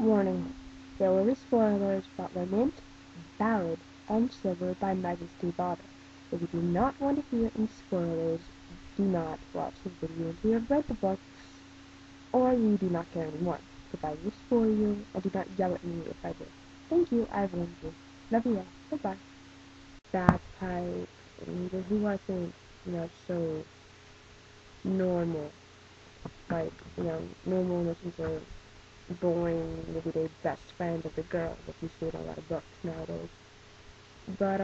Warning: there will be spoilers about Lament, Ballad, and Shiver by Majesty Daughter. If you do not want to hear any spoilers, do not watch this video until you have read the books, or you do not care anymore, because I will spoil you, and do not yell at me if I do. Thank you, I've warned you. Love you all. Goodbye. Bagpipe, who wasn't, so normal. Like, normal in the sense of boring, everyday best friend of the girl that you see in a lot of books nowadays. But,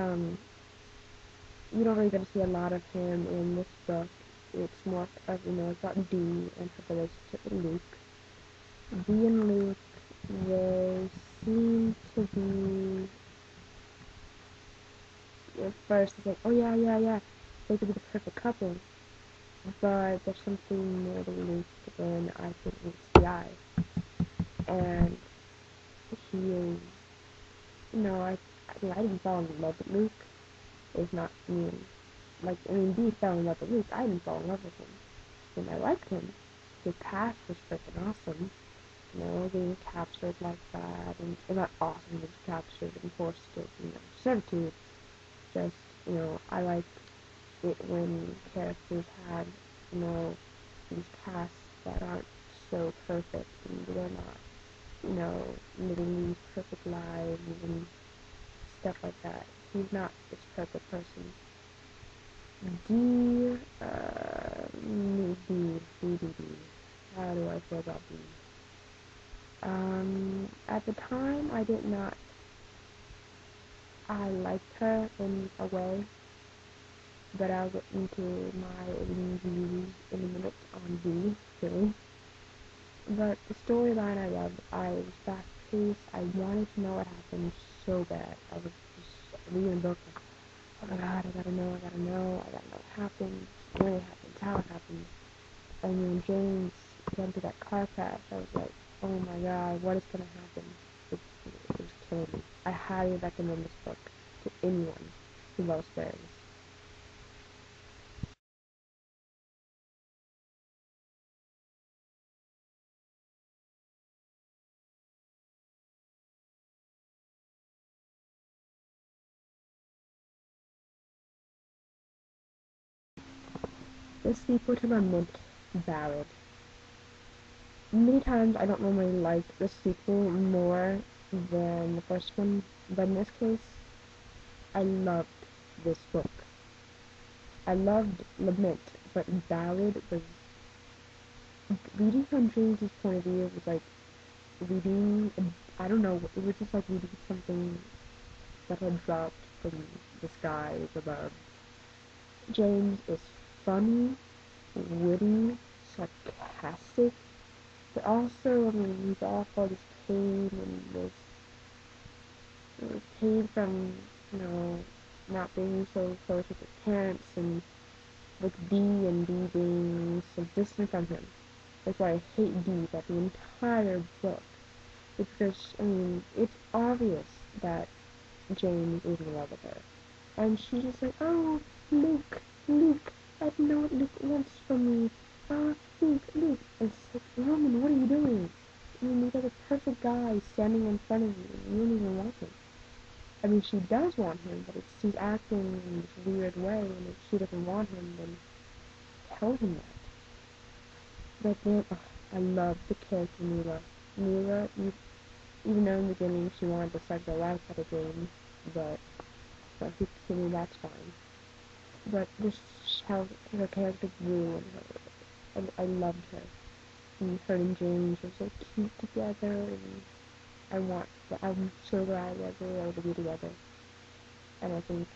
you don't really get to see a lot of him in this book. It's more of, it's about Dee and her relationship with Luke. Dee and Luke, they seem to be, at first it's like, oh yeah, they could be the perfect couple. But there's something more to Luke than I think meets the eye. And he is, I didn't fall in love with Luke. It's not, Dee fell in love with Luke. I didn't fall in love with him. And I liked him. His past was freaking awesome. Being captured like that, and not awesome, he was captured and forced to, servitude. Just, I like it when characters had, these pasts that aren't so perfect, and they're not, living these perfect lives and stuff like that. He's not this perfect person. D. How do I feel about D? At the time, I liked her in a way, but I'll get into my reviews in a minute on D, too. But the storyline I loved. I was fast-paced. I wanted to know what happened so bad. I was just reading the book, like, oh my god, I gotta know what happens, where it happens, how it happens. And when James got into that car crash, I was like, oh my god, what is gonna happen? It was killing me. I highly recommend this book to anyone who loves fairies. The sequel to Lament, Ballad. Many times I don't normally like the sequel more than the first one, but in this case, I loved this book. I loved Lament, but Ballad was, reading from James's point of view was like reading, I don't know, it was just like reading something that had dropped from the skies above. James is funny, witty, sarcastic, but also, he's all for this pain and this pain from, not being so close with his parents, and with Dee and Dee being so distant from him. That's why I hate Dee about the entire book. It's because, it's obvious that James is in love with her. And she's just like, oh, Luke, I know what Luke wants from me. Oh, Luke. And it's like, Roman, what are you doing? You got a perfect guy standing in front of you, and you don't even want him. She does want him, but she's acting in this weird way, and if she doesn't want him, then tell him that. But then, I love the character Mila. Mila, even though in the beginning she wanted to suck the life out of James, but to me that's fine. But just how her character grew, and I loved her. And her and James were so cute together, and I'm so glad that they were able to be together. And I think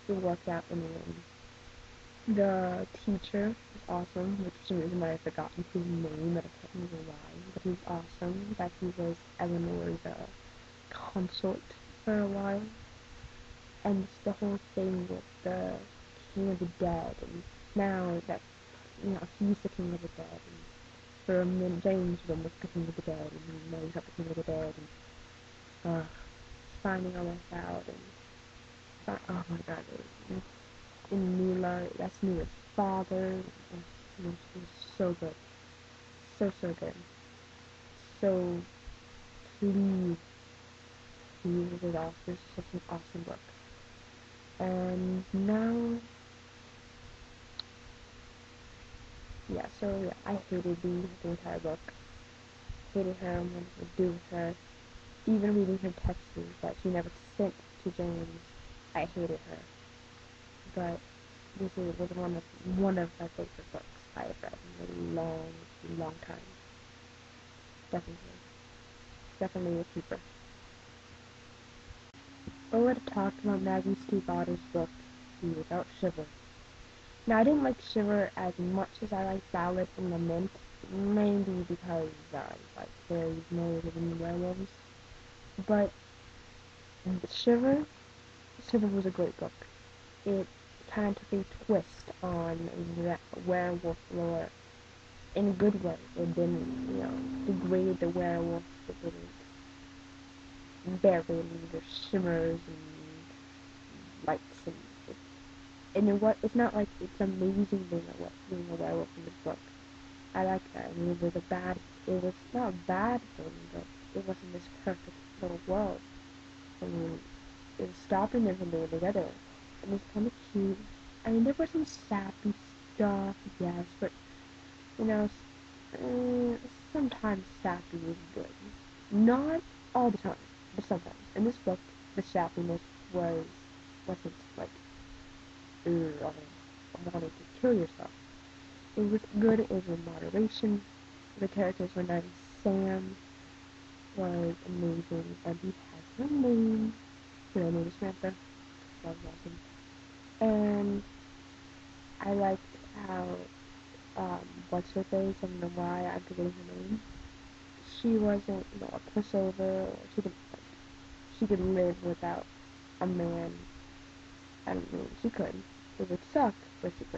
it worked out in the end. The teacher was awesome, which for some reason I had forgotten his name, but I can't remember why. But he was awesome. That he was Eleanor's consort for a while. And it's the whole thing with the King of the Dead, and now that, he's the King of the Dead, and for a minute James was almost the King of the Dead, and now he's not the King of the Dead, and finding all that out, and oh my god, and Mila, that's Mila's father, and it was so good, so good, so please, please read it all. This is such an awesome book. And now, yeah, so yeah, I hated the entire book. Hated her and wanted to do with her. Even reading her texts that she never sent to James, I hated her. But this was one of my favorite books I have read in a long, long time. Definitely. Definitely a keeper. But let's talk about Maggie Stiefvater's book, about Shiver. Now, I didn't like Shiver as much as I liked Ballad and Lament, mainly because, like, fairies, married and werewolves. But Shiver, Shiver was a great book. It kind of took a twist on werewolf lore in a good way. It didn't, degrade the werewolf. It didn't bury their shimmers and lights it's not like it's amazing being a werewolf in this book. I like that. I mean, it was not a bad thing, but it wasn't this perfect little world. I mean, it was stopping them from being together. And it's kind of cute. I mean, there was some sappy stuff, yes, but, you know, sometimes sappy is good. Not all the time, but sometimes. In this book, the sappiness wasn't like, I wanted to kill yourself. It was good, it was in moderation. The characters were nice. Sam was amazing, and he has a name. Her name is Samantha. That was awesome. And I liked how, what's her face, I don't know why, I'm forgetting her name. She wasn't, a pushover, she didn't, she could live without a man. I don't mean, she could. It would suck, but she could.